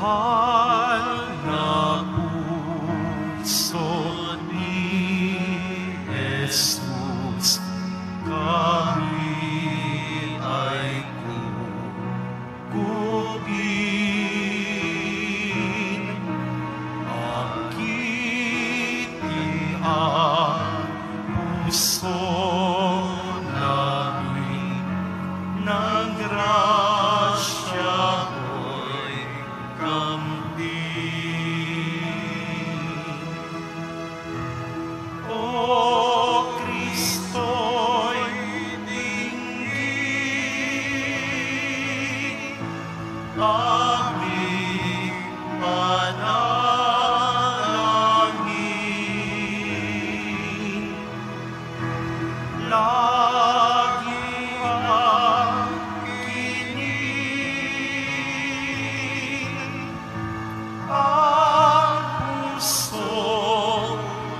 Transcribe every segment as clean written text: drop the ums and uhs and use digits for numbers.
mahal na puso ni Jesus, kami ay kukubin. Akitin ang puso namin ng grasya mo'y kambing. O Kristo'y dinggin, aming panalangin. Lagi ang kinig ang puso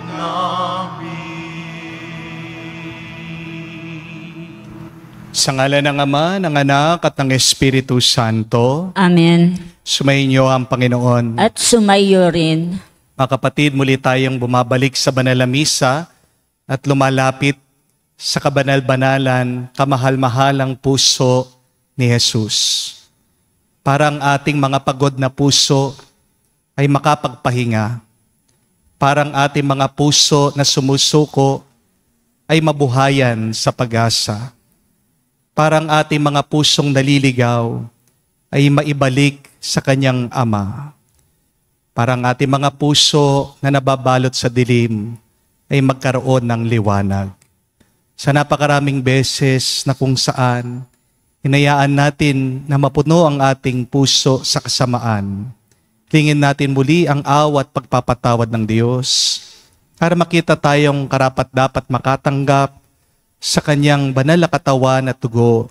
namin. Sa ngalan ng Ama, ng Anak, at ng Espiritu Santo. Amen. Sumainyo ang Panginoon. At sumayo rin. Mga kapatid, muli tayong bumabalik sa banal na misa at lumalapit sa kabanal-banalan, kamahal-mahalang puso ni Jesus. Parang ating mga pagod na puso ay makapagpahinga. Parang ating mga puso na sumusuko ay mabuhayan sa pag-asa. Parang ating mga pusong naliligaw ay maibalik sa kanyang Ama. Parang ating mga puso na nababalot sa dilim ay magkaroon ng liwanag. Sa napakaraming beses na kung saan hinayaan natin na mapuno ang ating puso sa kasamaan, tingin natin muli ang awa at pagpapatawad ng Diyos para makita tayong karapat-dapat makatanggap sa kanyang banal na katawan at dugo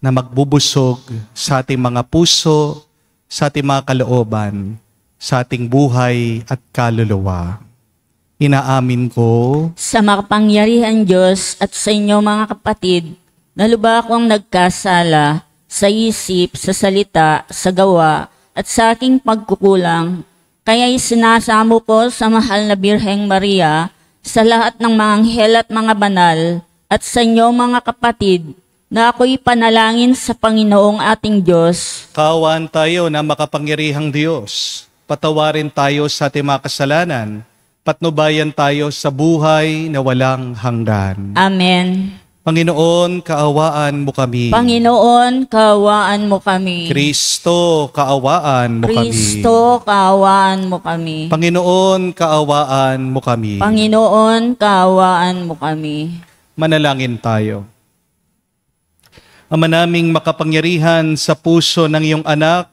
na magbubusog sa ating mga puso, sa ating mga kalooban, sa ating buhay at kaluluwa. Inaamin ko Sa makapangyarihan Diyos at sa inyo mga kapatid, na lubha akong nagkasala sa isip, sa salita, sa gawa, at sa aking pagkukulang. Kaya'y sinasamo ko sa mahal na Birheng Maria, sa lahat ng mga anghel at mga banal, at sa inyo mga kapatid, na ako'y panalangin sa Panginoong ating Diyos. kaawaan tayo na makapangyarihang Diyos. Patawarin tayo sa ating mga kasalanan. Patnubayan tayo sa buhay na walang hanggan. Amen. Panginoon, kaawaan mo kami. Panginoon, kaawaan mo kami. Kristo, kaawaan mo kami. Kristo, kaawaan mo kami. Panginoon, kaawaan mo kami. Panginoon, kaawaan mo kami. Manalangin tayo. Ama naming makapangyarihan, sa puso ng iyong anak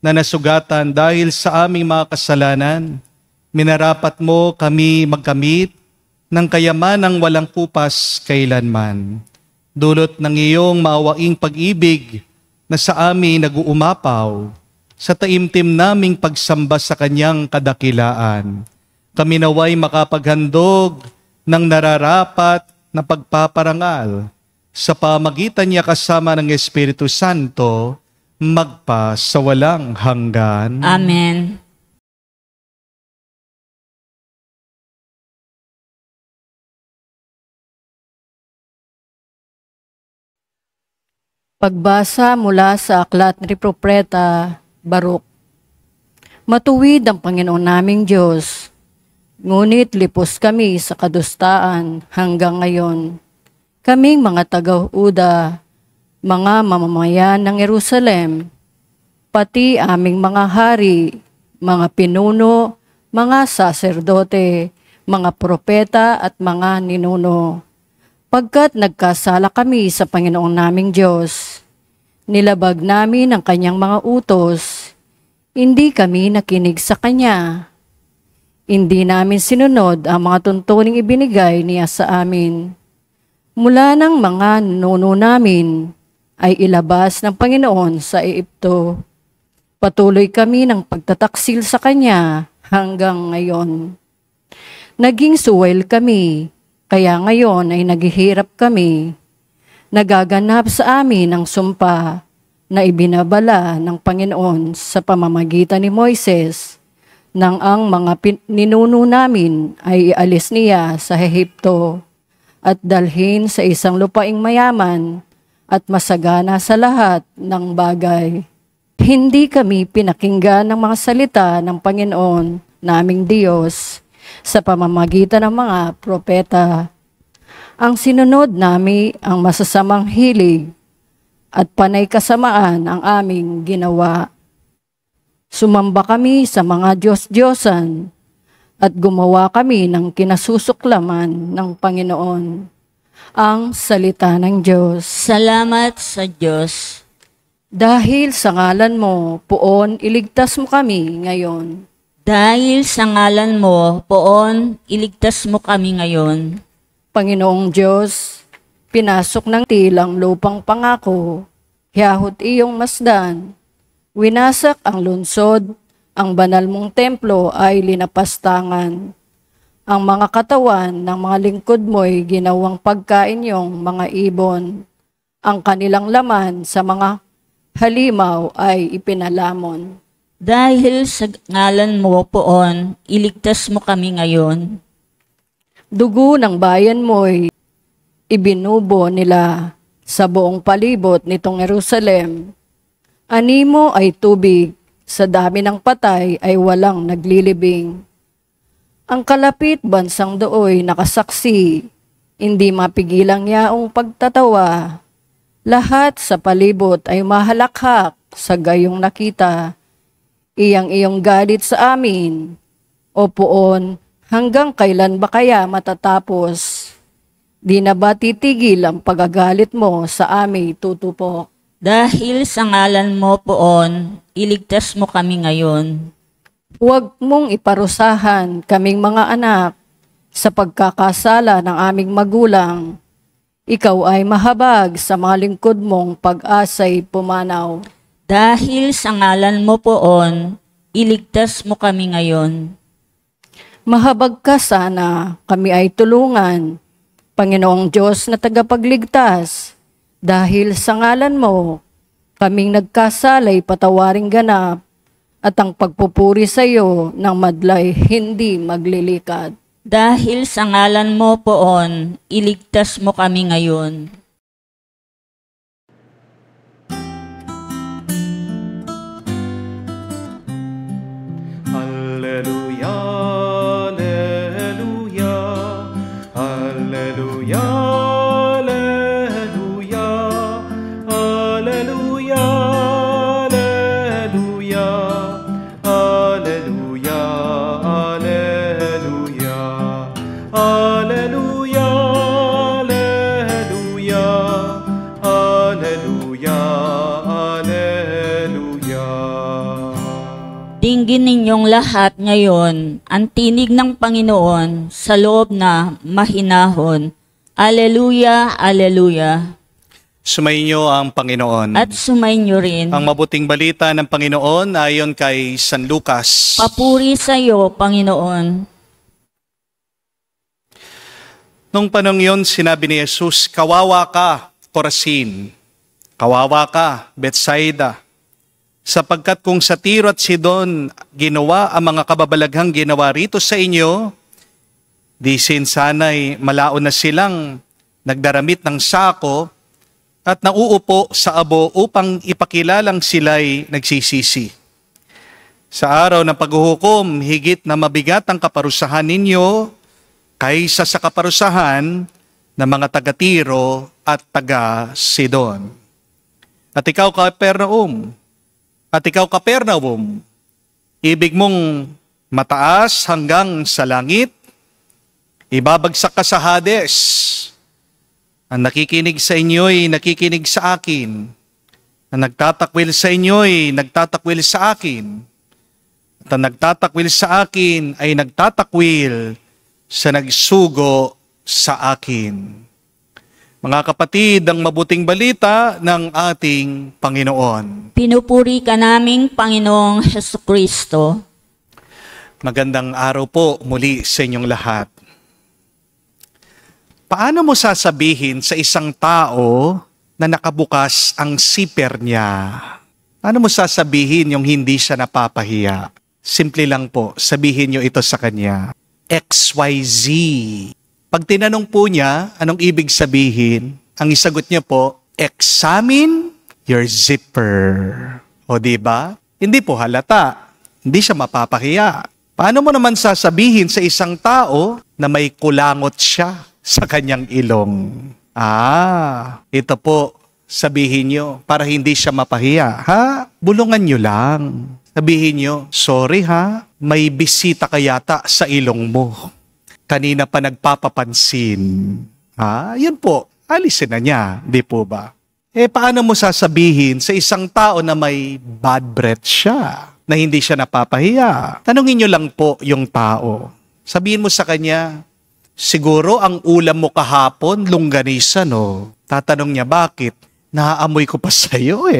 na nasugatan dahil sa aming mga kasalanan, minarapat mo kami magkamit ng kayamanang walang kupas kailanman. Dulot ng iyong maawaing pag-ibig na sa amin nag-uumapaw, sa taimtim naming pagsamba sa kanyang kadakilaan. Kami naway makapaghandog ng nararapat na pagpaparangal sa pamagitan niya kasama ng Espiritu Santo, magpa sa walang hanggan. Amen. Pagbasa mula sa aklat ni Propeta Baruk. Matuwid ang Panginoon naming Diyos, ngunit lipos kami sa kadustaan hanggang ngayon. Kaming mga taga-Uda, mga mamamayan ng Jerusalem, pati aming mga hari, mga pinuno, mga saserdote, mga propeta at mga ninuno. Pagkat nagkasala kami sa Panginoong naming Diyos, nilabag namin ang kanyang mga utos, hindi kami nakinig sa kanya. Hindi namin sinunod ang mga tuntuning ibinigay niya sa amin. Mula ng mga nuno namin ay ilabas ng Panginoon sa Ehipto. Patuloy kami ng pagtataksil sa kanya hanggang ngayon. Naging suwel kami, kaya ngayon ay naghihirap kami. Nagaganap sa amin ang sumpa, na ibinabala ng Panginoon sa pamamagitan ni Moises nang ang mga ninuno namin ay ialis niya sa Ehipto at dalhin sa isang lupaing mayaman at masagana sa lahat ng bagay. Hindi kami pinakinggan ng mga salita ng Panginoon naming Diyos sa pamamagitan ng mga propeta. Ang sinunod nami ang masasamang hilig at panay kasamaan ang aming ginawa. Sumamba kami sa mga Diyos-Diyosan at gumawa kami ng kinasusuklaman ng Panginoon. Ang salita ng Diyos. Salamat sa Diyos. Dahil sa ngalan mo, Poon, iligtas mo kami ngayon. Dahil sa ngalan mo, Poon, iligtas mo kami ngayon. Panginoong Diyos, pinasok ng tilang lupang pangako, hiyahot iyong masdan, winasak ang lungsod, ang banal mong templo ay linapastangan. Ang mga katawan ng mga lingkod mo'y ginawang pagkain yung mga ibon. Ang kanilang laman sa mga halimaw ay ipinalamon. Dahil sa ngalan mo, Poon, iligtas mo kami ngayon. Dugo ng bayan mo'y ibinubo nila sa buong palibot nitong Jerusalem. Animo ay tubig, sa dami ng patay ay walang naglilibing. Ang kalapit bansang dooy nakasaksi, hindi mapigilang yaong pagtatawa. Lahat sa palibot ay mahalakhak sa gayong nakita. Iyang galit sa amin, O Poon, hanggang kailan ba kaya matatapos? Di na ba titigil ang pagagalit mo sa aming tutupok? Dahil sa ngalan mo, Poon, iligtas mo kami ngayon. Huwag mong iparusahan kaming mga anak sa pagkakasala ng aming magulang. Ikaw ay mahabag sa mga lingkod mong pag-asa'y pumanaw. Dahil sa ngalan mo, Poon, iligtas mo kami ngayon. Mahabag ka sana, kami ay tulungan. Panginoong Diyos na tagapagligtas, dahil sa ngalan mo, kaming nagkasalay patawaring ganap, at ang pagpupuri sa iyo ng madlay hindi maglilikad. Dahil sa ngalan mo, Poon, iligtas mo kami ngayon. Alleluia, alleluia, alleluia, alleluia, alleluia, alleluia, alleluia, alleluia, alleluia, alleluia, alleluia. Dinggin ninyong lahat ngayon ang tinig ng Panginoon sa loob na mahinahon. Alleluia, alleluia. Sumainyo ang Panginoon. At sumainyo rin. Ang mabuting balita ng Panginoon ayon kay San Lucas. Papuri sa iyo, Panginoon. Nung panong yon, sinabi ni Jesus, "Kawawa ka, Corazin. Kawawa ka, Bethsaida. Sapagkat kung sa Tiro at Sidon ginawa ang mga kababalaghang ginawa rito sa inyo, di sana'y malaon na silang nagdaramit ng sako at nauupo sa abo upang ipakilalang sila'y nagsisisi. Sa araw ng paghuhukom, higit na mabigat ang kaparusahan ninyo kaysa sa kaparusahan ng mga taga-Tiro at taga-Sidon. At ikaw, Kapernaum, ibig mong mataas hanggang sa langit, ibabagsak ka sa Hades. Ang nakikinig sa inyo'y nakikinig sa akin. Ang nagtatakwil sa inyo'y nagtatakwil sa akin. At ang nagtatakwil sa akin ay nagtatakwil sa nagsugo sa akin. Mga kapatid, ang mabuting balita ng ating Panginoon. Pinupuri ka naming Panginoong Hesukristo. Magandang araw po muli sa inyong lahat. Paano mo sasabihin sa isang tao na nakabukas ang zipper niya. Ano mo sasabihin yung hindi siya napapahiya? Simple lang po, sabihin niyo ito sa kanya. XYZ. Pag tinanong po niya, anong ibig sabihin? Ang isagot niya po, examine your zipper. O diba? Hindi po halata. Hindi siya mapapahiya. Paano mo naman sasabihin sa isang tao na may kulangot siya sa kanyang ilong? Ito po, sabihin nyo, para hindi siya mapahiya. Bulungan nyo lang. Sabihin nyo, sorry may bisita ka yata sa ilong mo. Kanina pa nagpapapansin. Yun po, alisin na niya, di po ba? Paano mo sasabihin sa isang tao na may bad breath siya, na hindi siya napapahiya? Tanungin nyo lang po yung tao. Sabihin mo sa kanya, siguro ang ulam mo kahapon, longganisa, no? Tatanong niya, bakit? Naaamoy ko pa sa'yo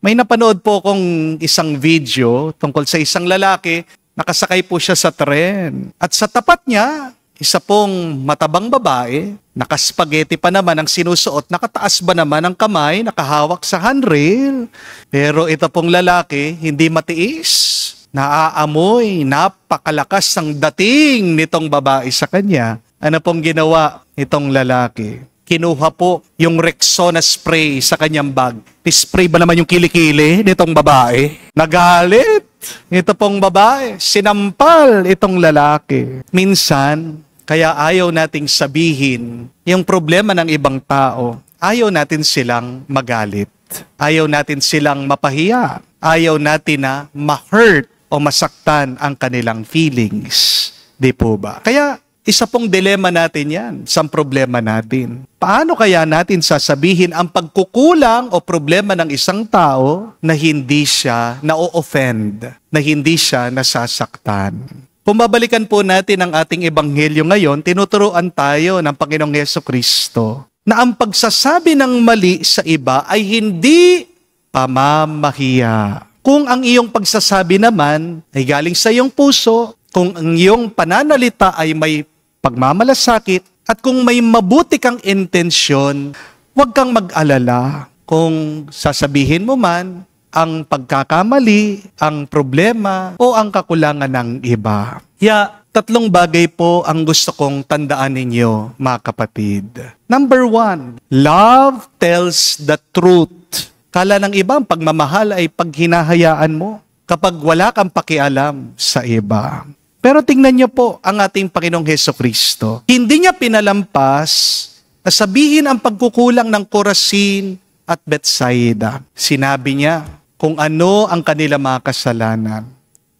May napanood po akong isang video tungkol sa isang lalaki, nakasakay po siya sa tren. At sa tapat niya, isa pong matabang babae, nakaspageti pa naman ang sinusuot, nakataas ba naman ang kamay, nakahawak sa handrail. Pero ito pong lalaki, hindi matiis. Naaamoy, napakalakas ang dating nitong babae sa kanya. Ano pong ginawa itong lalaki? Kinuha po yung Rexona spray sa kanyang bag. Spray ba naman yung kilikili nitong babae? Nagalit. Ito pong babae, sinampal itong lalaki. Minsan, kaya ayaw nating sabihin yung problema ng ibang tao. Ayaw natin silang magalit. Ayaw natin silang mapahiya. Ayaw natin na ma-hurt o masaktan ang kanilang feelings. Di po ba? Kaya isa pong dilema natin yan sa problema natin. Paano kaya natin sasabihin ang pagkukulang o problema ng isang tao na hindi siya na-offend, na hindi siya nasasaktan? Kung babalikan po natin ang ating ebanghelyo ngayon, tinuturuan tayo ng Panginoong Hesukristo na ang pagsasabi ng mali sa iba ay hindi pamamahiya. Kung ang iyong pagsasabi naman ay galing sa iyong puso, kung ang iyong pananalita ay may pagmamalasakit, at kung may mabuti kang intensyon, huwag kang mag-alala. Kung sasabihin mo man ang pagkakamali, ang problema, o ang kakulangan ng iba. Tatlong bagay po ang gusto kong tandaan ninyo, mga kapatid. Number 1, love tells the truth. Kala ng iba, ang pagmamahal ay paghinahayaan mo kapag wala kang pakialam sa iba. Pero tingnan niyo po ang ating Panginoong Hesukristo. Hindi niya pinalampas na sabihin ang pagkukulang ng Corazin at Bethsaida. Sinabi niya kung ano ang kanilang mga kasalanan.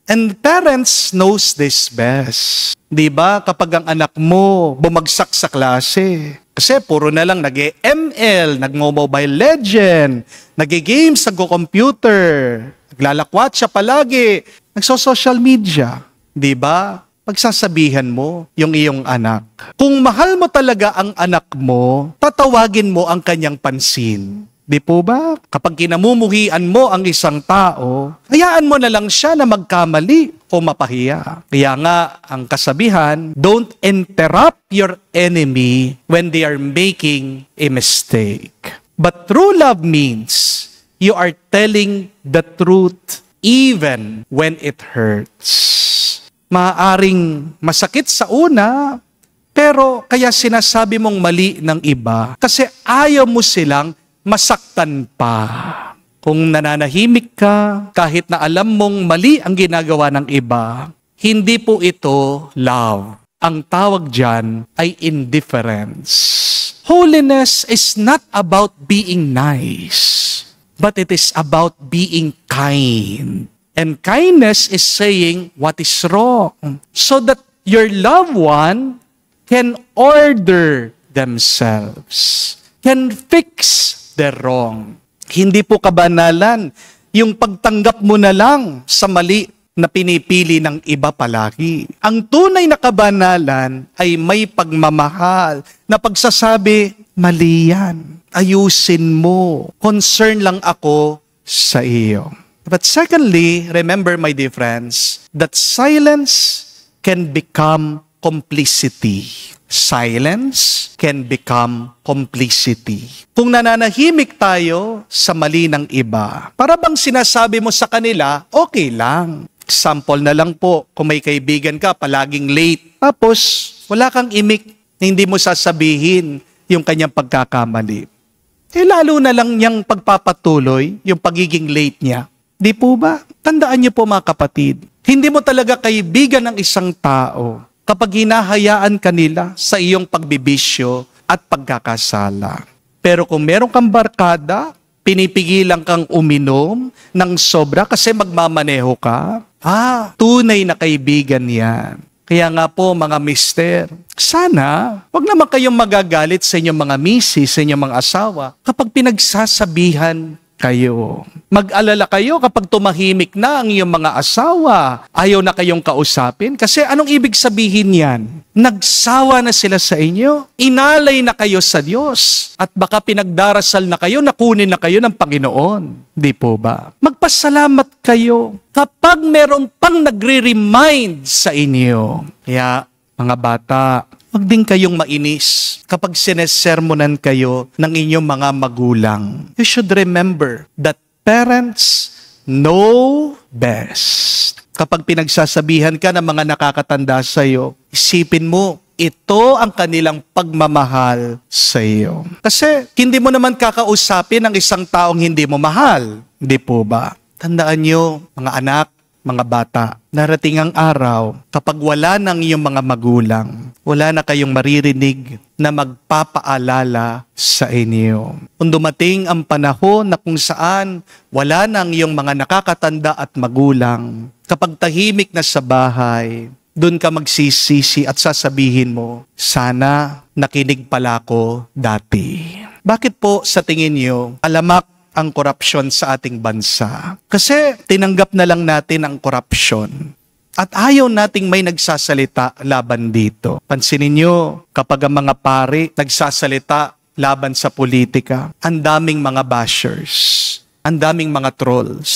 And parents knows this best. Diba? Kapag ang anak mo bumagsak sa klase, kasi puro na lang nag-ML, nag-Mobile Legend, nag-games, nag-computer, naglalakwat siya palagi, nagso-social media. Diba? Pagsasabihan mo yung iyong anak. Kung mahal mo talaga ang anak mo, tatawagin mo ang kanyang pansin. Di po ba? Kapag kinamumuhian mo ang isang tao, hayaan mo na lang siya na magkamali o mapahiya. Kaya nga, ang kasabihan, don't interrupt your enemy when they are making a mistake. But true love means you are telling the truth even when it hurts. Maaaring masakit sa una, pero kaya sinasabi mong mali ng iba kasi ayaw mo silang masaktan pa. Kung nananahimik ka, kahit na alam mong mali ang ginagawa ng iba, hindi po ito love. Ang tawag dyan ay indifference. Holiness is not about being nice, but it is about being kind. And kindness is saying what is wrong so that your loved one can order themselves, can fix the wrong. Hindi po kabanalan yung pagtanggap mo na lang sa mali na pinipili ng iba palagi. Ang tunay na kabanalan ay may pagmamahal na pagsasabi, mali yan. Ayusin mo. Concern lang ako sa iyo. But secondly, remember my dear friends, that silence can become complicity. Silence can become complicity. Kung nananahimik tayo sa mali ng iba, para bang sinasabi mo sa kanila, okay lang. Example na lang po, kung may kaibigan ka, palaging late. Tapos, wala kang imik, hindi mo sasabihin yung kanyang pagkakamali. Lalo na lang niyang pagpapatuloy, yung pagiging late niya. Di po ba? Tandaan niyo po mga kapatid, hindi mo talaga kaibigan ng isang tao kapag hinahayaan kanila sa iyong pagbibisyo at pagkakasala. Pero kung meron kang barkada, pinipigilan kang uminom ng sobra kasi magmamaneho ka, tunay na kaibigan yan. Kaya nga po mga mister, sana wag naman kayong magagalit sa inyong mga misis, sa inyong mga asawa kapag pinagsasabihan kayo. Mag-alala kayo kapag tumahimik na ang iyong mga asawa. Ayaw na kayong kausapin. Kasi anong ibig sabihin yan? Nagsawa na sila sa inyo. Inalay na kayo sa Diyos. At baka pinagdarasal na kayo, nakunin na kayo ng Panginoon. Di po ba? Magpasalamat kayo kapag meron pang nagre-remind sa inyo. Kaya, mga bata, wag din kayong mainis kapag sinesermonan kayo ng inyong mga magulang. You should remember that parents know best. Kapag pinagsasabihan ka ng mga nakakatanda sa iyo, isipin mo, ito ang kanilang pagmamahal sa iyo. Kasi hindi mo naman kakausapin ang isang taong hindi mo mahal. Hindi po ba? Tandaan niyo, mga anak, mga bata, darating ang araw kapag wala nang iyong mga magulang, wala na kayong maririnig na magpapaalala sa inyo. Kung dumating ang panahon na kung saan wala nang iyong mga nakakatanda at magulang, kapag tahimik na sa bahay, doon ka magsisisi at sasabihin mo, sana nakinig pala ako dati. Bakit po sa tingin niyo, alamak ang korupsyon sa ating bansa? Kasi tinanggap na lang natin ang korupsyon. At ayaw nating may nagsasalita laban dito. Pansinin nyo, kapag ang mga pari nagsasalita laban sa politika, ang daming mga bashers, ang daming mga trolls.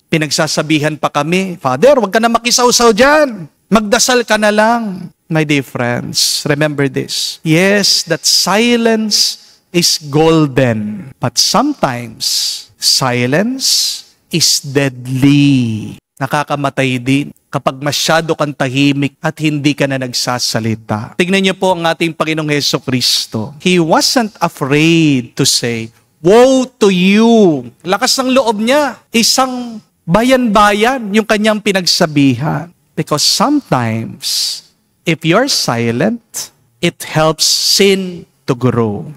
Pinagsasabihan pa kami, Father, wag ka na makisawsaw dyan. Magdasal ka na lang. My dear friends, remember this. Yes, that silence is golden. But sometimes, silence is deadly. Nakakamatay din kapag masyado kang tahimik at hindi ka na nagsasalita. Tignan niyo po ang ating Panginoong Hesukristo. He wasn't afraid to say, woe to you. Lakas ng loob niya. Isang bayan-bayan yung kanyang pinagsabihan. Because sometimes, if you're silent, it helps sin to grow.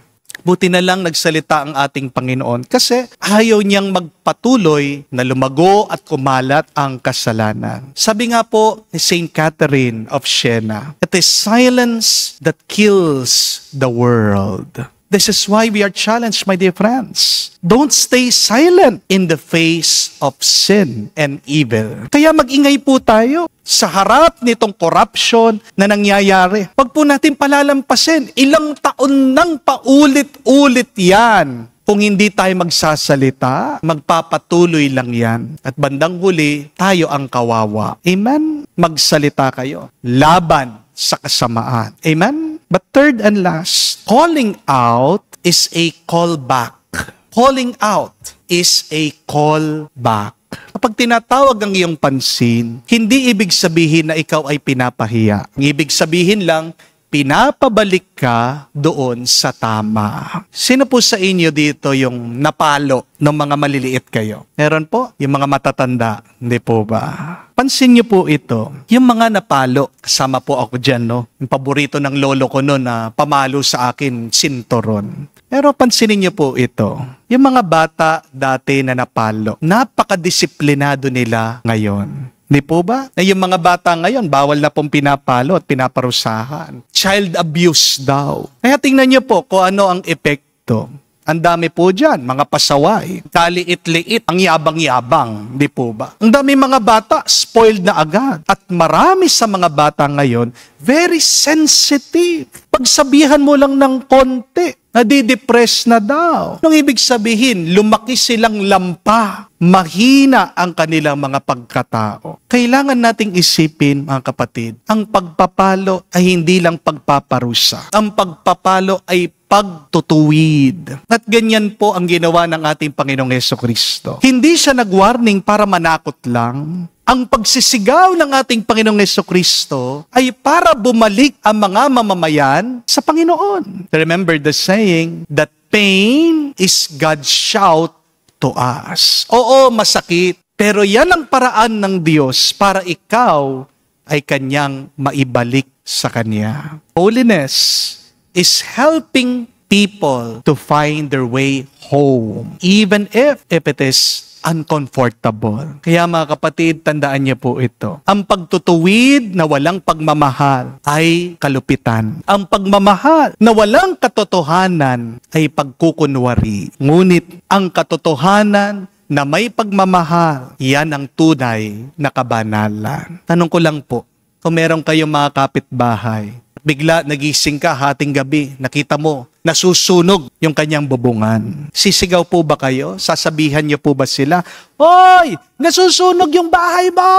Buti na lang nagsalita ang ating Panginoon kasi ayaw niyang magpatuloy na lumago at kumalat ang kasalanan. Sabi nga po ni Saint Catherine of Siena, it is silence that kills the world. This is why we are challenged, my dear friends. Don't stay silent in the face of sin and evil. Kaya mag-ingay po tayo sa harap nitong corruption na nangyayari. Huwag po natin palalampasin. Ilang taon nang paulit-ulit yan. Kung hindi tayo magsasalita, magpapatuloy lang yan. At bandang huli, tayo ang kawawa. Amen? Magsalita kayo. Laban sa kasamaan. Amen? But third and last, calling out is a call back. Calling out is a call back. Kapag tinatawag ang iyong pansin, hindi ibig sabihin na ikaw ay pinapahiya. Ang ibig sabihin lang, pinapabalik ka doon sa tama. Sino po sa inyo dito yung napalo ng mga maliliit kayo? Meron po? Yung mga matatanda? Hindi po ba? Pansin niyo po ito. Yung mga napalo, kasama po ako dyan, no? Yung paborito ng lolo ko noon na pamalo sa akin, sinturon. Pero pansinin niyo po ito. Yung mga bata dati na napalo, napakadisiplinado nila ngayon. Di po ba? Na yung mga bata ngayon, bawal na pong pinapalo at pinaparusahan. Child abuse daw. Kaya tingnan niyo po kung ano ang epekto. Ang dami po dyan, mga pasaway, kaliit-liit, ang yabang-yabang, di po ba? Ang dami mga bata, spoiled na agad. At marami sa mga bata ngayon, very sensitive. Pagsabihan mo lang ng konti, nadidepress na daw. Nung ibig sabihin, lumaki silang lampa. Mahina ang kanilang mga pagkatao. Kailangan nating isipin, mga kapatid, ang pagpapalo ay hindi lang pagpaparusa. Ang pagpapalo ay pagtutuwid. At ganyan po ang ginawa ng ating Panginoong Hesukristo. Hindi siya nag-warning para manakot lang. Ang pagsisigaw ng ating Panginoong Hesukristo ay para bumalik ang mga mamamayan sa Panginoon. Remember the saying that pain is God's shout to us. Oo, masakit. Pero yan ang paraan ng Diyos para ikaw ay Kanyang maibalik sa Kanya. Holiness is helping people to find their way home, even if it is uncomfortable. Kaya mga kapatid, tandaan niyo po ito. Ang pagtutuwid na walang pagmamahal ay kalupitan. Ang pagmamahal na walang katotohanan ay pagkukunwari. Ngunit ang katotohanan na may pagmamahal, yan ang tunay na kabanalan. Tanong ko lang po, kung meron kayong mga kapitbahay, bigla nagising ka hating gabi, nakita mo, nasusunog yung kanyang bubungan. Sisigaw po ba kayo? Sasabihan niyo po ba sila, "Hoy, nasusunog yung bahay mo!"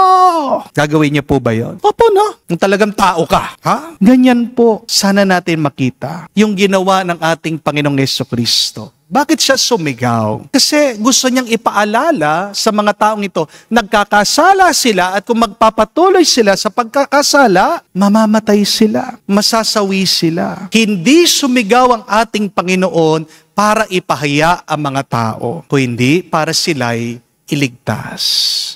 Gagawin niyo po ba yun? Opo, no? Kung talagang tao ka. Ha? Ganyan po. Sana natin makita yung ginawa ng ating Panginoong Hesukristo. Bakit siya sumigaw? Kasi gusto niyang ipaalala sa mga taong ito, nagkakasala sila at kung magpapatuloy sila sa pagkakasala, mamamatay sila, masasawi sila. Hindi sumigaw ang ating Panginoon para ipahiya ang mga tao, kundi para sila'y iligtas.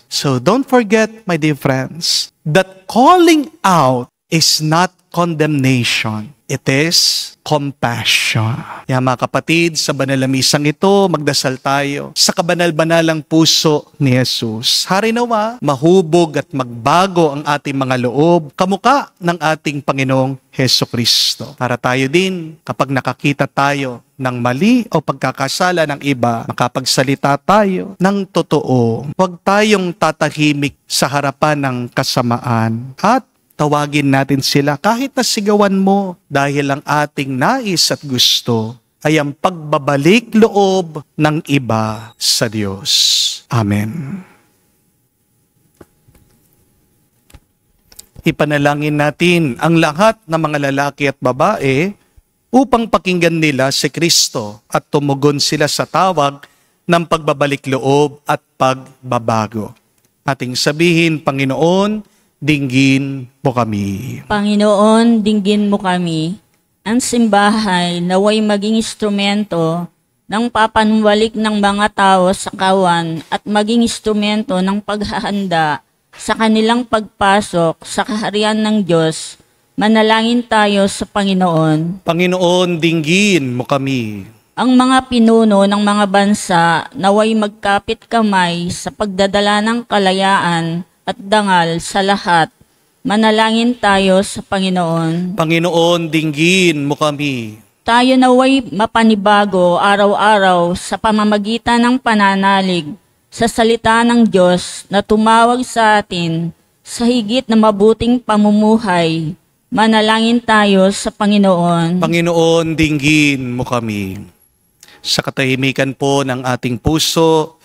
So don't forget, my dear friends, that calling out is not condemnation. It is compassion. Kaya mga kapatid, sa banal na misang ito, magdasal tayo sa kabanal-banalang puso ni Jesus. Hari nawa, mahubog at magbago ang ating mga loob, kamukha ng ating Panginoong Hesukristo. Para tayo din, kapag nakakita tayo ng mali o pagkakasala ng iba, makapagsalita tayo ng totoo. Huwag tayong tatahimik sa harapan ng kasamaan at tawagin natin sila kahit nasigawan mo dahil ang ating nais at gusto ay ang pagbabalik loob ng iba sa Diyos. Amen. Ipanalangin natin ang lahat ng mga lalaki at babae upang pakinggan nila si Kristo at tumugon sila sa tawag ng pagbabalik loob at pagbabago. Ating sabihin, Panginoon, dinggin mo kami. Panginoon, dinggin mo kami. Ang simbahay naway maging instrumento ng papanwalik ng mga tao sa kawan at maging instrumento ng paghahanda sa kanilang pagpasok sa kaharian ng Diyos. Manalangin tayo sa Panginoon. Panginoon, dinggin mo kami. Ang mga pinuno ng mga bansa naway magkapit kamay sa pagdadala ng kalayaan at dangal sa lahat. Manalangin tayo sa Panginoon. Panginoon, dinggin mo kami. Tayo naway mapanibago araw-araw sa pamamagitan ng pananalig sa salita ng Diyos na tumawag sa atin sa higit na mabuting pamumuhay. Manalangin tayo sa Panginoon. Panginoon, dinggin mo kami. Sa katahimikan po ng ating puso,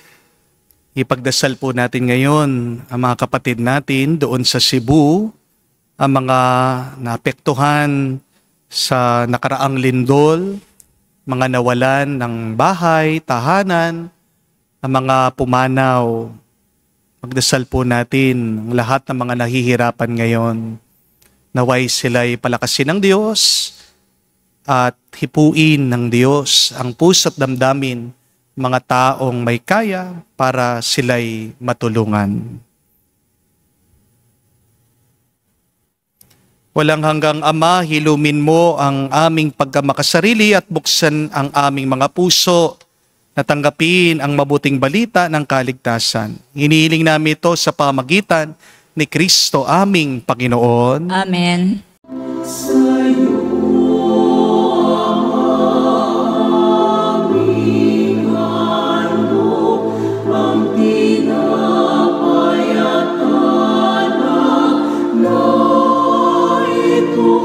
ipagdasal po natin ngayon ang mga kapatid natin doon sa Cebu, ang mga naapektuhan sa nakaraang lindol, mga nawalan ng bahay, tahanan, ang mga pumanaw. Pagdasal po natin ang lahat ng mga nahihirapan ngayon. Naway sila'y palakasin ng Diyos at hipuin ng Diyos ang puso at damdamin mga taong may kaya para sila'y matulungan. Walang hanggang Ama, hilumin mo ang aming pagkamakasarili at buksan ang aming mga puso na tanggapin ang mabuting balita ng kaligtasan. Hinihiling namin ito sa pamagitan ni Kristo aming Panginoon. Amen. Ito,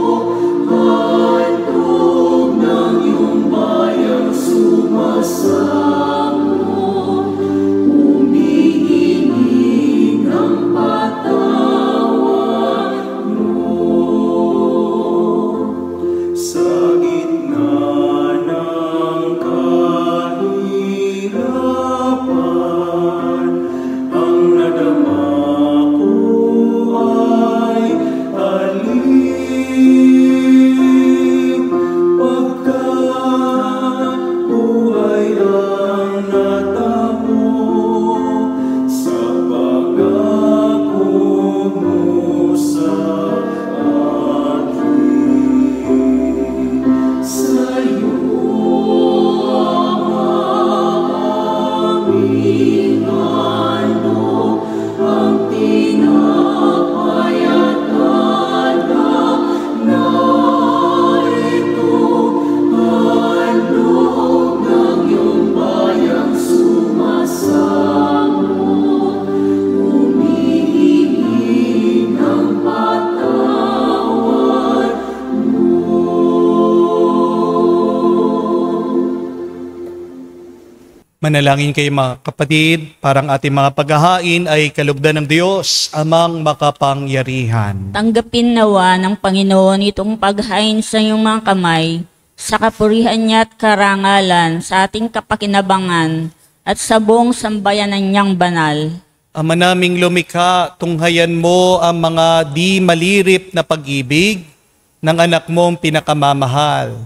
Manalangin kayo mga kapatid, parang ating mga paghahain ay kalugdan ng Diyos, amang makapangyarihan. Tanggapin nawa ng Panginoon itong paghain sa iyong mga kamay, sa kapurihan niya at karangalan, sa ating kapakinabangan, at sa buong sambayanan niyang banal. Ama naming lumikha, tunghayan mo ang mga di malirip na pag-ibig ng anak mong pinakamamahal,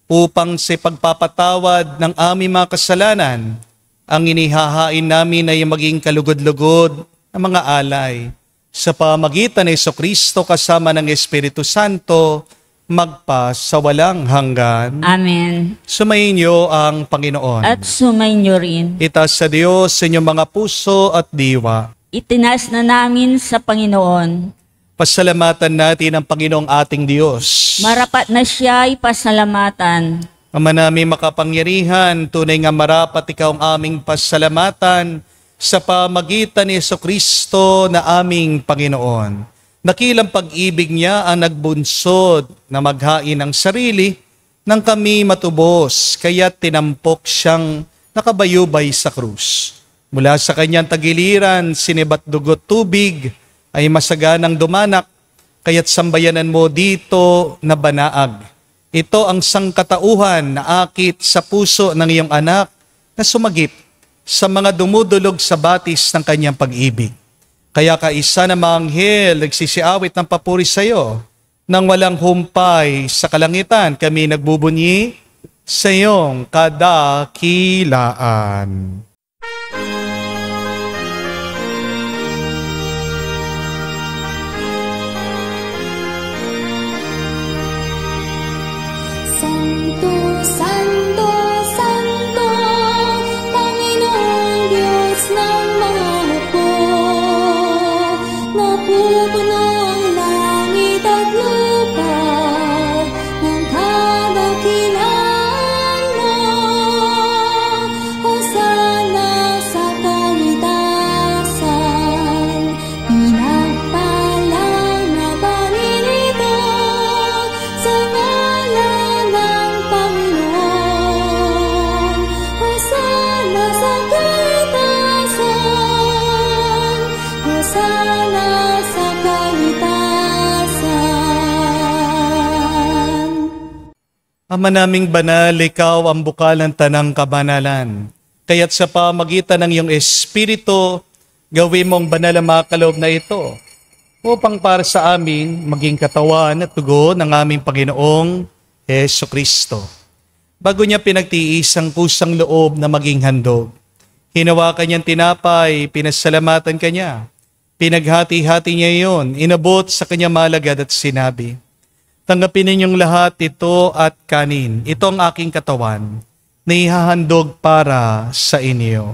upang sa pagpapatawad ng aming mga kasalanan, ang inihahain namin ay maging kalugod-lugod ng mga alay. Sa pamagitan ni Jesucristo kasama ng Espiritu Santo, magpa sa walang hanggan. Amen. Sumayin niyo ang Panginoon. At sumayin niyo rin. Itaas sa Diyos sa inyong mga puso at diwa. Itinaas na namin sa Panginoon. Pasalamatan natin ang Panginoong ating Diyos. Marapat na siya ay pasalamatan. Ama namin makapangyarihan, tunay nga marapat ikaw ang aming pasalamatan sa pamagitan ni Jesucristo na aming Panginoon. Dakilang pag-ibig niya ang nagbunsod na maghain ng sarili nang kami matubos, kaya tinampok siyang nakabayubay sa krus. Mula sa kanyang tagiliran, sinibat dugot tubig, ay masaganang dumanak, kaya't sambayanan mo dito na banaag. Ito ang sangkatauhan na akit sa puso ng iyong anak na sumagip sa mga dumudulog sa batis ng kanyang pag-ibig. Kaya kaisa na mga anghel nagsisiawit ng papuri sa iyo, nang walang humpay sa kalangitan kami nagbubunyi sa iyong kadakilaan. Santo, Santo, Panginoong Diyos ng mga hukbo, napupuno ang langit at lupa ng kadakilaan mo. Hosana sa kaitasan, pinagpalang na Panginoon ito sa ngalan ng Panginoon. Hosana sa kaitasan, Hosana sa kaitasan. Ama naming banal, ikaw ang bukal ng tanang kabanalan. Kaya't sa pamagitan ng iyong Espiritu, gawin mong banal ang mga kaloob na ito, upang para sa amin maging katawan at dugo ng aming Panginoong Jesucristo. Bago niya pinagtiis ang kusang loob na maging handog, hinawakan niyang tinapay, pinasalamatan kanya. Pinaghati-hati niya iyon, inabot sa kanya malagad at sinabi, tanggapin ninyong lahat ito at kanin. Ito ang aking katawan na ihahandog para sa inyo.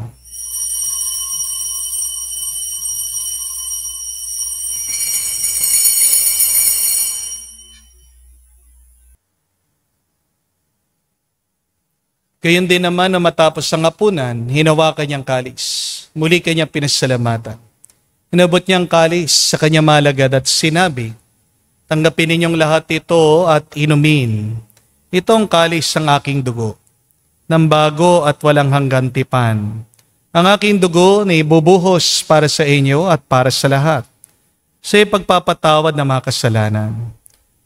Gayon din naman na matapos ang hapunan, hinawakan niyang kalis. Muli kanyang pinasalamatan. Inabot niyang kalis sa kanya malagad at sinabi, tanggapin ninyong lahat ito at inumin. Ito ang kalis ng aking dugo, ng bago at walang hanggan tipan. Ang aking dugo na ibubuhos para sa inyo at para sa lahat, sa ipagpapatawad ng mga kasalanan.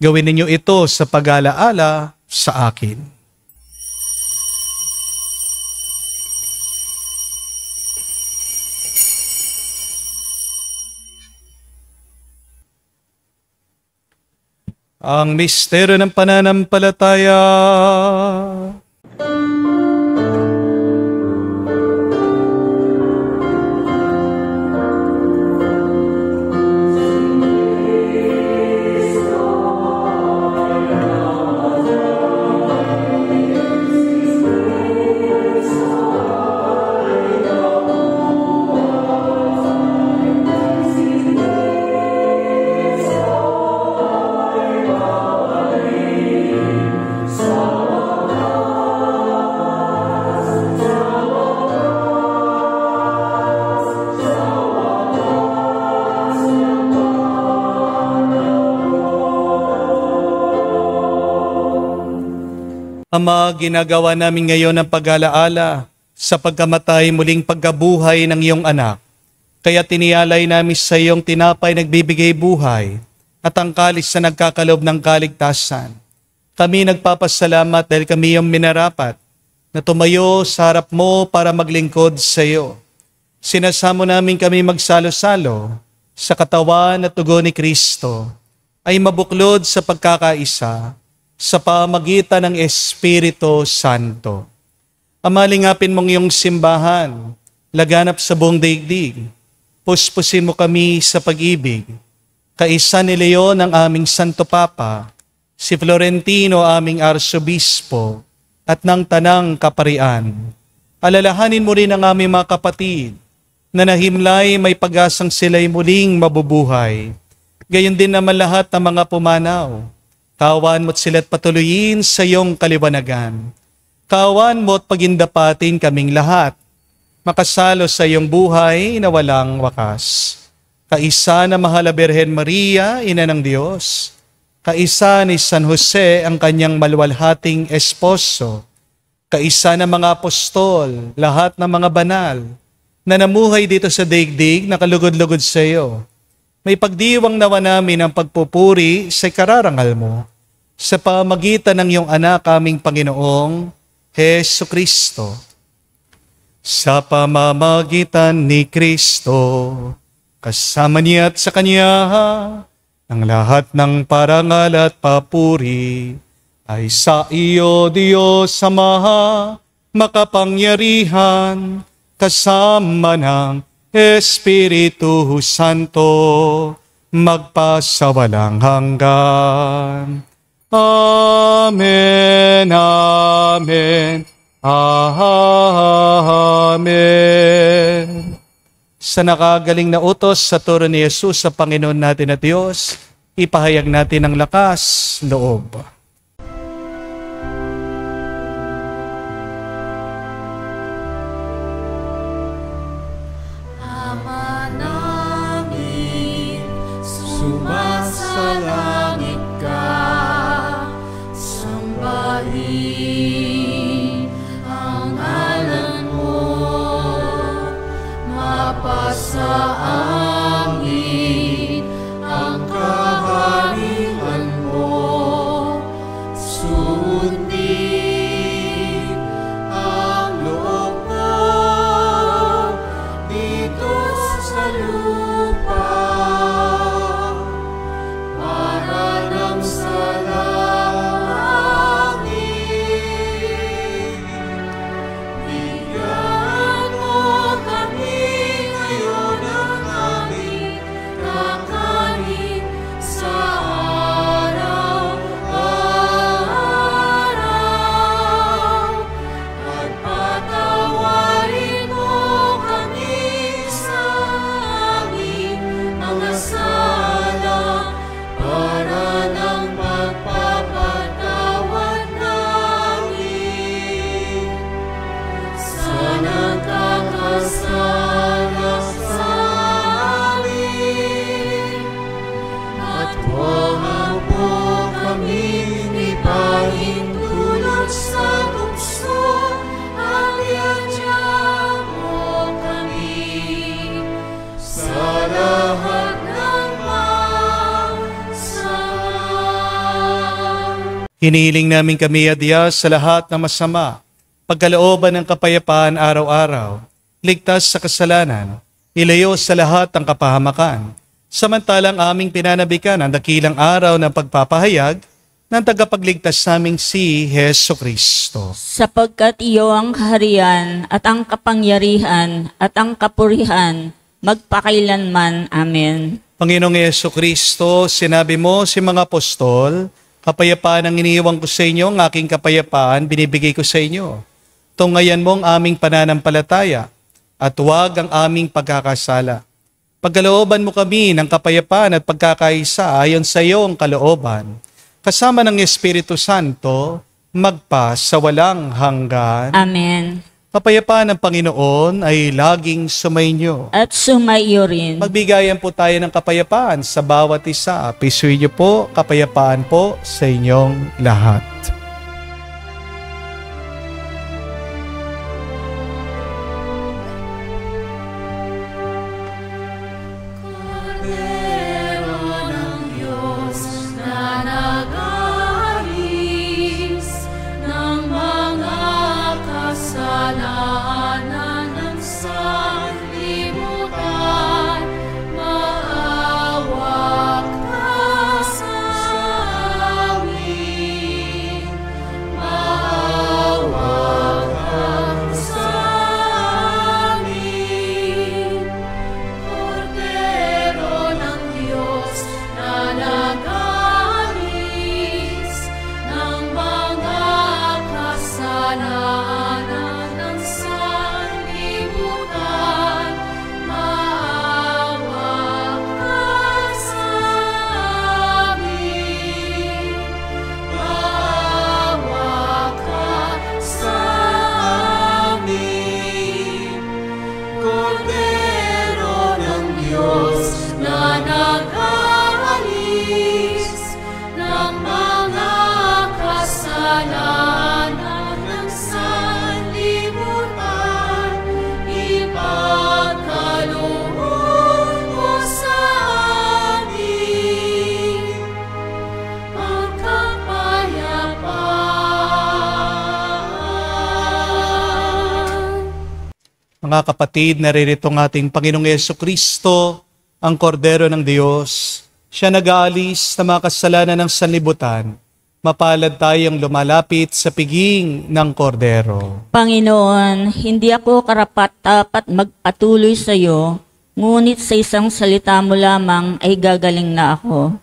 Gawin ninyo ito sa pag-alaala sa akin. Ang misteryo ng pananampalataya. Ama, ginagawa namin ngayon ang pag-alaala sa pagkamatay muling pagkabuhay ng iyong anak. Kaya tiniyalay namin sa iyong tinapay nagbibigay buhay at ang kalis na nagkakalob ng kaligtasan. Kami nagpapasalamat dahil kami iyong minarapat na tumayo sa harap mo para maglingkod sa iyo. Sinasamo namin kami magsalo-salo sa katawan at dugo ni Kristo ay mabuklod sa pagkakaisa sa pamagitan ng Espiritu Santo. Amalingapin mong iyong simbahan, laganap sa buong daigdig. Puspusin mo kami sa pag-ibig. Kaisa ni Leon ang aming Santo Papa, si Florentino aming Arsobispo, at ng Tanang Kaparian. Alalahanin mo rin ang aming mga kapatid na nahimlay may pag-asang sila'y muling mabubuhay. Gayon din naman lahat ng mga pumanaw. Kawan mo't sila't patuloyin sa iyong kaliwanagan. Kawan mo't pagindapatin kaming lahat. Makasalo sa iyong buhay na walang wakas. Kaisa na mahal na Birhen Maria, Ina ng Diyos. Kaisa ni San Jose, ang kanyang maluwalhating esposo. Kaisa ng mga apostol, lahat ng mga banal, na namuhay dito sa daigdig na kalugod-lugod sa iyo. May pagdiwang nawa namin ang pagpupuri sa kararangal mo sa pamagitan ng iyong anak aming Panginoong Hesu Kristo. Sa pamamagitan ni Kristo, kasama niya at sa Kanya, ang lahat ng parangal at papuri ay sa iyo, Diyos Ama, makapangyarihan, kasama ng Espiritu Santo, magpasawalang hanggan. Amen, amen, amen. Sa nakagaling na utos sa turo ni Jesus sa Panginoon natin at Diyos, ipahayag natin ang lakas loob. Ama namin, sumasalangit ka, sambahin ang ngalan mo, mapasa amin ang kaharian mo, sundin ang loob mo dito sa lupa, para nang sa langit. Bigyan mo kami ngayon ng aming kakanin sa araw-araw, at patawarin mo kami sa aming mga sala, para ng pagpapatawad namin sa nagkakasala sa amin. At huwag mo kami ipahintulot sa tukso, at iadya mo kami sa lahat ng masama. Hinihiling namin kami, Adya, sa lahat ng masama, pagkalooban ng kapayapaan araw-araw, ligtas sa kasalanan, ilayo sa lahat ng kapahamakan, samantalang aming pinanabikan ang dakilang araw ng pagpapahayag ng tagapagligtas naming si Hesu Kristo. Sapagkat iyo ang kaharian at ang kapangyarihan at ang kapurihan magpakailanman. Amen. Panginoong Hesu Kristo, sinabi mo si mga apostol, kapayapaan ang iniiwan ko sa inyo, ang aking kapayapaan binibigay ko sa inyo. Tungayan mo ang aming pananampalataya at huwag ang aming pagkakasala. Pagkalooban mo kami ng kapayapaan at pagkakaisa ayon sa iyong kalooban, kasama ng Espiritu Santo, magpa sa walang hanggan. Amen. Kapayapaan ng Panginoon ay laging sumainyo. At sumaiyo rin. Magbigayan po tayo ng kapayapaan sa bawat isa. Pisuin niyo po, kapayapaan po sa inyong lahat. Kordero ng Diyos na nag-aalis ng mga kasalanan ng sanlibutan, ipagkaloob mo sa amin ang kapayapaan. Mga kapatid, naririto ng ating Panginoong Jesucristo, ang Kordero ng Diyos. Siya nag-aalis sa mga kasalanan ng sanlibutan. Mapalad tayong lumalapit sa piging ng Kordero. Panginoon, hindi ako karapat-dapat magpatuloy sa iyo, ngunit sa isang salita mo lamang ay gagaling na ako.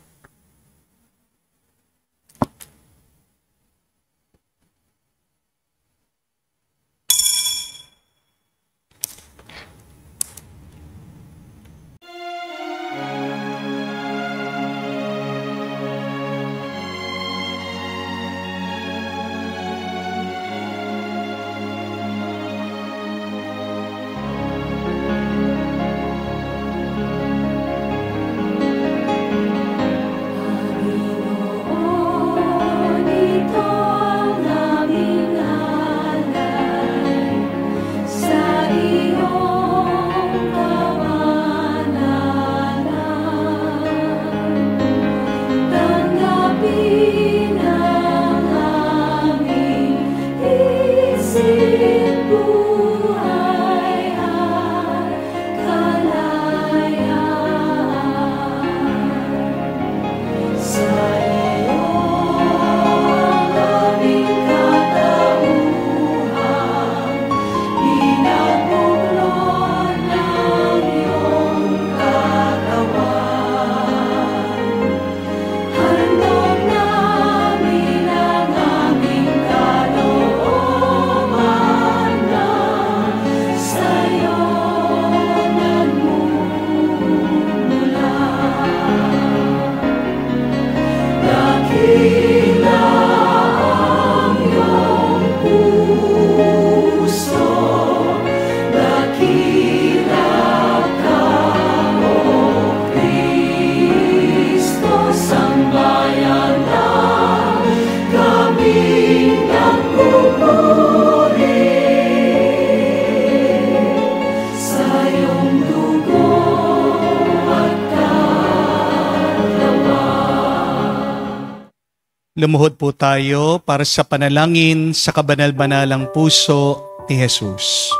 Lumuhod po tayo para sa panalangin sa kabanal-banalang puso ni Jesus.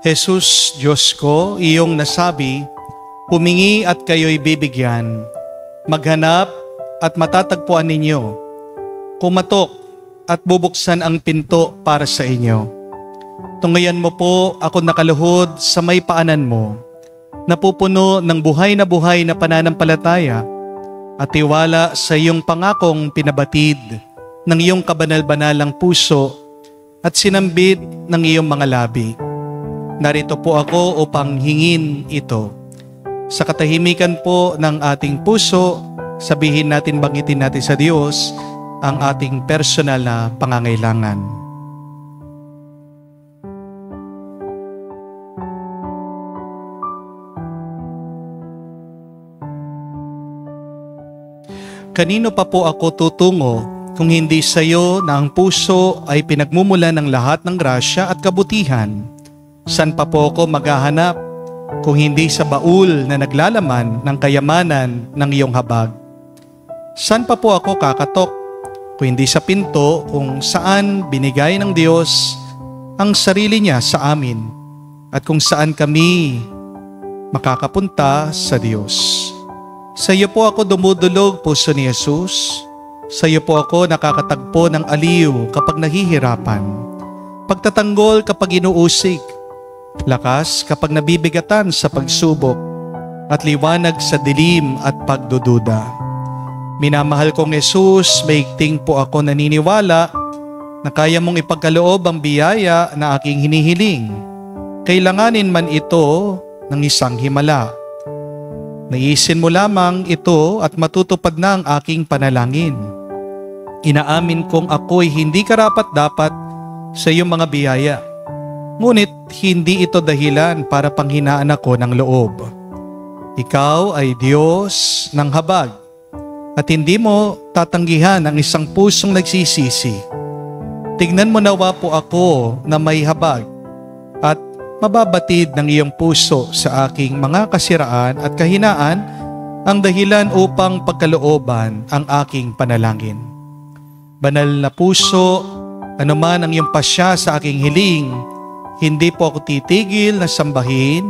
Jesus, Diyos ko, iyong nasabi, humingi at kayo'y bibigyan, maghanap at matatagpuan ninyo, kumatok at bubuksan ang pinto para sa inyo. Tungayan mo po ako nakaluhod sa may paanan mo, napupuno ng buhay na pananampalataya, at tiwala sa iyong pangakong pinabatid ng iyong kabanal-banalang puso at sinambit ng iyong mga labi. Narito po ako upang hingin ito. Sa katahimikan po ng ating puso, sabihin natin, banggitin natin sa Diyos ang ating personal na pangangailangan. Kanino pa po ako tutungo kung hindi sa iyo na ang puso ay pinagmumulan ng lahat ng grasya at kabutihan? San pa po ako maghahanap kung hindi sa baul na naglalaman ng kayamanan ng iyong habag? San pa po ako kakatok kung hindi sa pinto kung saan binigay ng Diyos ang sarili niya sa amin at kung saan kami makakapunta sa Diyos? Sa iyo po ako dumudulog, puso ni Jesus. Sa iyo po ako nakakatagpo ng aliw kapag nahihirapan, pagtatanggol kapag inuusig, lakas kapag nabibigatan sa pagsubok, at liwanag sa dilim at pagdududa. Minamahal kong Jesus, maigting po ako naniniwala na kaya mong ipagkaloob ang biyaya na aking hinihiling. Kailanganin man ito ng isang himala. Naisin mo lamang ito at matutupad na ang aking panalangin. Inaamin kong ako'y hindi karapat-dapat sa iyong mga biyaya. Ngunit hindi ito dahilan para panghinaan ako ng loob. Ikaw ay Diyos ng habag at hindi mo tatanggihan ang isang pusong nagsisisi. Tignan mo nawa po ako na may habag at mababatid ng iyong puso sa aking mga kasiraan at kahinaan ang dahilan upang pagkalooban ang aking panalangin. Banal na puso, anuman ang iyong pasya sa aking hiling, hindi po ako titigil na sambahin,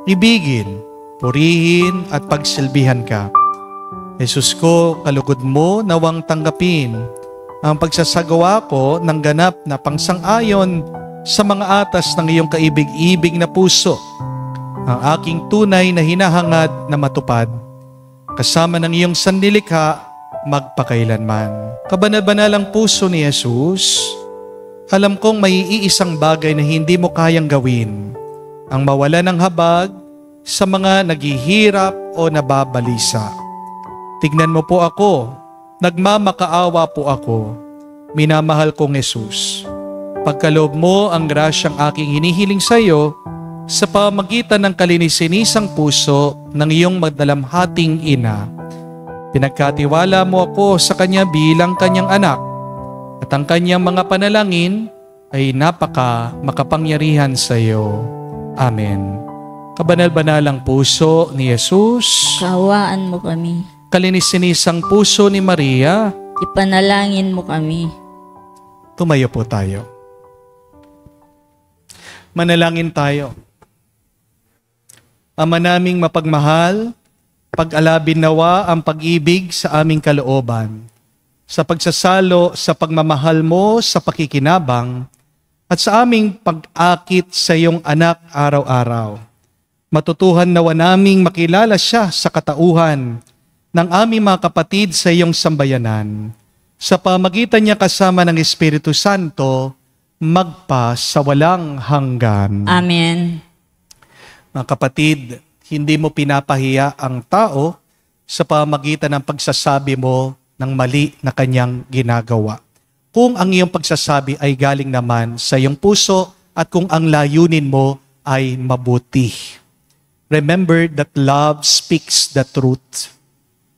ibigin, purihin at pagsilbihan ka. Jesus ko, kalugod mo nawang tanggapin ang pagsasagawa ko ng ganap na pangsang-ayon sa mga atas ng iyong kaibig-ibig na puso, ang aking tunay na hinahangad na matupad, kasama ng iyong sanlilikha magpakailanman. Kabanal-banalang puso ni Jesus, alam kong may iisang bagay na hindi mo kayang gawin, ang mawala ng habag sa mga naghihirap o nababalisa. Tignan mo po ako, nagmamakaawa po ako, minamahal kong Jesus. Pagkaloob mo ang grasyang aking hinihiling sa iyo sa pamagitan ng kalinisin-isang puso ng iyong magdalamhating ina. Pinagkatiwala mo ako sa kanya bilang kanyang anak at ang kanyang mga panalangin ay napaka makapangyarihan sa iyo. Amen. Kabanal-banalang puso ni Jesus, Kaawaan mo kami. kalinisin-isang puso ni Maria, Ipanalangin mo kami. tumayo po tayo. Manalangin tayo. Ama naming mapagmahal, pag-alabin nawa ang pag-ibig sa aming kalooban, sa pagsasalo sa pagmamahal mo sa pakikinabang, at sa aming pag-akit sa iyong anak araw-araw. Matutuhan nawa naming makilala siya sa katauhan ng aming mga kapatid sa iyong sambayanan. Sa pamagitan niya kasama ng Espiritu Santo, magpa sa walang hanggan. Amen. Mga kapatid, hindi mo pinapahiya ang tao sa pamagitan ng pagsasabi mo ng mali na kanyang ginagawa. Kung ang iyong pagsasabi ay galing naman sa iyong puso at kung ang layunin mo ay mabuti. Remember that love speaks the truth.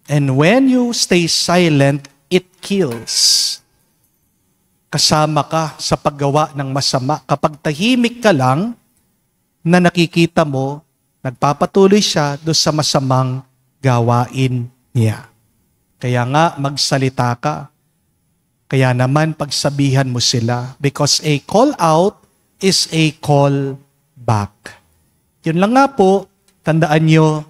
And when you stay silent, it kills. Kasama ka sa paggawa ng masama. Kapag tahimik ka lang, na nakikita mo, nagpapatuloy siya doon sa masamang gawain niya. Kaya nga, magsalita ka. Kaya naman, pagsabihan mo sila. Because a call out is a call back. Yun lang nga po, tandaan nyo,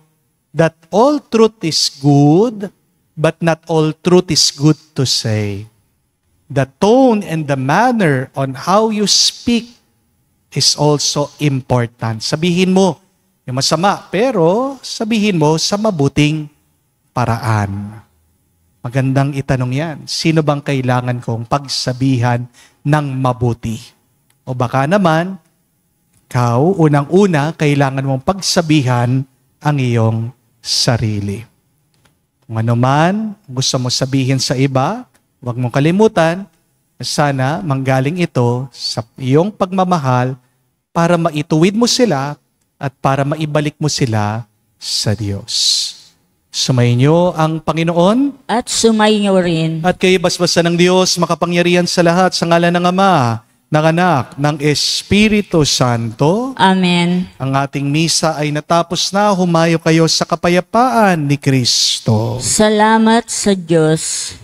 that all truth is good, but not all truth is good to say. The tone and the manner on how you speak is also important. Sabihin mo yung masama, pero sabihin mo sa mabuting paraan. Magandang itanong yan. Sino bang kailangan kong pagsabihan ng mabuti? O baka naman, ikaw, unang-una, kailangan mong pagsabihan ang iyong sarili. Kung ano man gusto mo sabihin sa iba, huwag mong kalimutan na sana manggaling ito sa iyong pagmamahal para maituwid mo sila at para maibalik mo sila sa Diyos. Sumayin ang Panginoon At sumainyo rin. at kayo basbasan ng Diyos makapangyarihan sa lahat sa ngalan ng Ama, ng Anak, ng Espiritu Santo. Amen. Ang ating misa ay natapos na. Humayo kayo sa kapayapaan ni Kristo. Salamat sa Diyos.